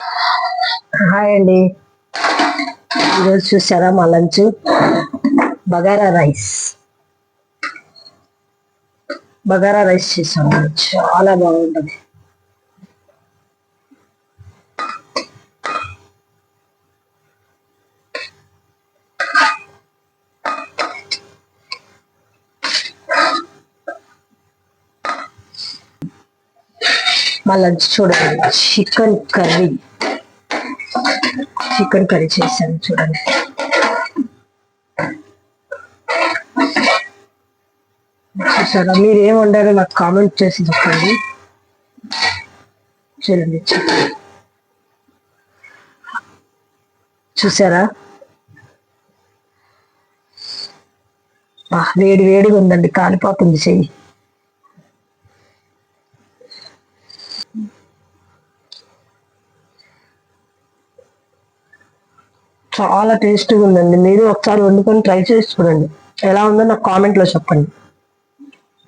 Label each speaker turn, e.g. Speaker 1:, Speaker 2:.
Speaker 1: Hi అండి. ఈరోజు చూసారా మా lunch bagara rice. Bagara rice చేసాము, చాలా బాగుంటుంది. మా లంచ్ చూడండి, చికెన్ కర్రీ చేశాను చూడండి. చూసారా, మీరు ఏం వండారో నాకు కామెంట్ చేసి చెప్పండి. చూడండి చికెన్ చూసారా, వేడి వేడిగా ఉందండి, కాలిపోతుంది చెయ్యి. చాలా టేస్టీగా ఉందండి. మీరు ఒకసారి వండుకొని ట్రై చేసి చూడండి, ఎలా ఉందో నాకు కామెంట్లో చెప్పండి.